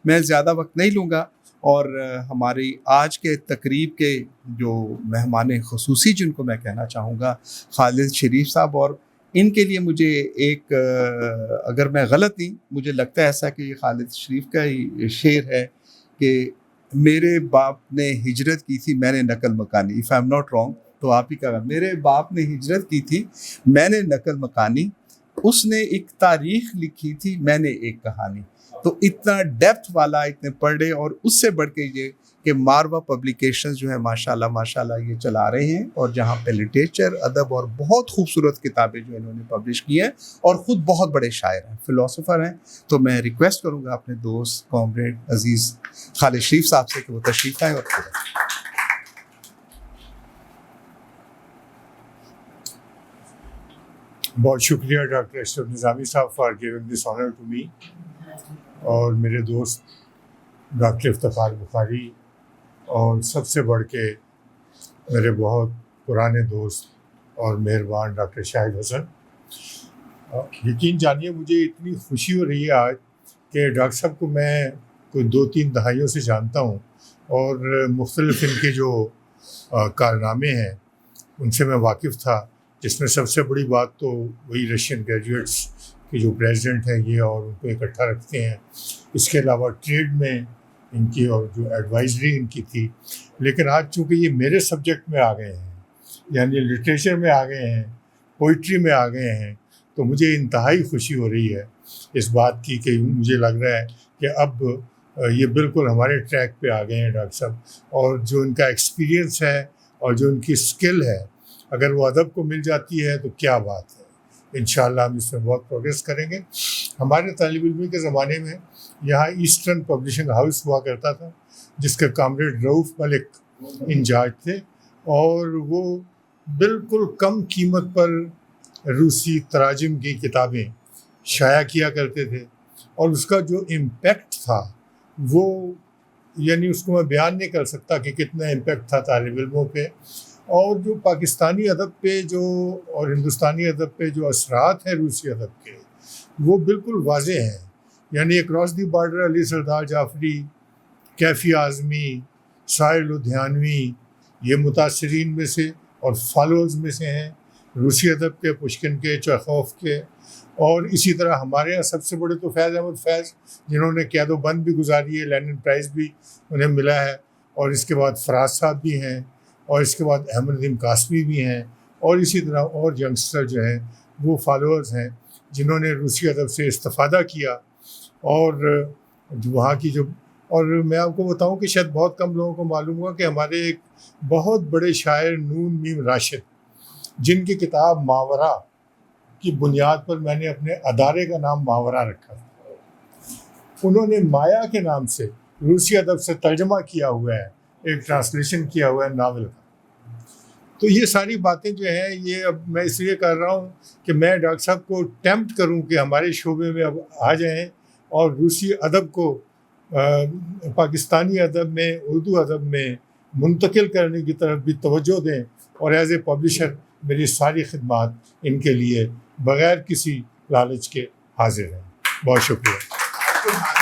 میں زیادہ وقت نہیں لوں گا، اور ہماری آج کے تقریب کے جو مہمان خصوصی جن کو میں کہنا چاہوں گا، خالد شریف صاحب، اور ان کے لیے مجھے ایک اگر میں غلط نہیں، مجھے لگتا ہے ایسا کہ یہ خالد شریف کا ہی شعر ہے کہ میرے باپ نے ہجرت کی تھی، میں نے نقل مکانی. If I am not wrong تو آپ ہی کا، میرے باپ نے ہجرت کی تھی، میں نے نقل مکانی، اس نے ایک تاریخ لکھی تھی، میں نے ایک کہانی. تو اتنا ڈیپتھ والا اتنے پڑھے، اور اس سے بڑھ کے یہ کہ ماروا پبلیکیشنز جو ہے ماشاءاللہ یہ چلا رہے ہیں، اور جہاں پہ لٹریچر، ادب اور بہت خوبصورت کتابیں جو انہوں نے پبلش کی ہیں، اور خود بہت بڑے شاعر ہیں، فلاسفر ہیں. تو میں ریکویسٹ کروں گا اپنے دوست کامریڈ عزیز خالد شریف صاحب سے کہ وہ تشریف لائیں. اور بہت شکریہ doctor Ashraf Nizami sahab for giving this honour to me, اور میرے دوست ڈاکٹر افتخار بخاری، اور سب سے بڑھ کے میرے بہت پرانے دوست اور مہربان ڈاکٹر شاہد حسن. یقین جانیے مجھے اتنی خوشی ہو رہی ہے آج کہ ڈاکٹر صاحب کو میں کوئی 2-3 دہائیوں سے جانتا ہوں، اور مختلف ان کے جو کارنامے ہیں ان سے میں واقف تھا، جس میں سب سے بڑی بات تو وہی رشین گریجویٹس کے جو پریزیڈنٹ ہیں یہ، اور ان کو اکٹھا رکھتے ہیں. اس کے علاوہ ٹریڈ میں ان کی اور جو ایڈوائزری ان کی تھی. لیکن آج چونکہ یہ میرے سبجیکٹ میں آ گئے ہیں، یعنی لٹریچر میں آ گئے ہیں، پوئٹری میں آ گئے ہیں، تو مجھے انتہائی خوشی ہو رہی ہے اس بات کی کہ مجھے لگ رہا ہے کہ اب یہ بالکل ہمارے ٹریک پہ آ گئے ہیں ڈاکٹر صاحب. اور جو ان کا ایکسپیرینس ہے اور جو ان کی اسکل ہے، اگر وہ ادب کو مل جاتی ہے تو کیا بات ہے. انشاءاللہ ہم اس میں بہت پروگریس کریں گے. ہمارے طالب علمی کے زمانے میں یہاں ایسٹرن پبلشنگ ہاؤس ہوا کرتا تھا، جس کے کامریڈ رؤف ملک انچارج تھے، اور وہ بالکل کم قیمت پر روسی تراجم کی کتابیں شائع کیا کرتے تھے. اور اس کا جو امپیکٹ تھا وہ، یعنی اس کو میں بیان نہیں کر سکتا کہ کتنا امپیکٹ تھا طالب علموں پہ. اور جو پاکستانی ادب پہ جو اور ہندوستانی ادب پہ جو اثرات ہیں روسی ادب کے، وہ بالکل واضح ہیں. یعنی across the border Ali Sardar Jafri, Kaifi Azmi, سائر لدھیانوی، یہ متاثرین میں سے اور فالوورز میں سے ہیں روسی ادب کے، پشکن کے، چیخوف کے. اور اسی طرح ہمارے یہاں سب سے بڑے تو فیض احمد فیض، جنہوں نے قید و بند بھی گزاری ہے، لینن پرائز بھی انہیں ملا ہے. اور اس کے بعد فراز صاحب بھی ہیں، اور اس کے بعد احمد ندیم قاسمی بھی ہیں، اور اسی طرح اور ینگسٹر جو ہیں وہ فالوورز ہیں جنہوں نے روسی ادب سے استفادہ کیا. اور وہاں کی جو، اور میں آپ کو بتاؤں کہ شاید بہت کم لوگوں کو معلوم ہوا کہ ہمارے ایک بہت بڑے شاعر نون میم راشد، جن کی کتاب ماورا کی بنیاد پر میں نے اپنے ادارے کا نام ماورا رکھا تھا، انہوں نے مایا کے نام سے روسی ادب سے ترجمہ کیا ہوا ہے، ایک ٹرانسلیشن کیا ہوا ہے ناول کا. تو یہ ساری باتیں جو ہیں، یہ اب میں اس لیے کر رہا ہوں کہ میں ڈاکٹر صاحب کو ٹیمپٹ کروں کہ ہمارے شعبے میں اب آ جائیں، اور روسی ادب کو پاکستانی ادب میں، اردو ادب میں منتقل کرنے کی طرف بھی توجہ دیں. اور ایز اے پبلشر میری ساری خدمات ان کے لیے بغیر کسی لالچ کے حاضر ہیں. بہت شکریہ.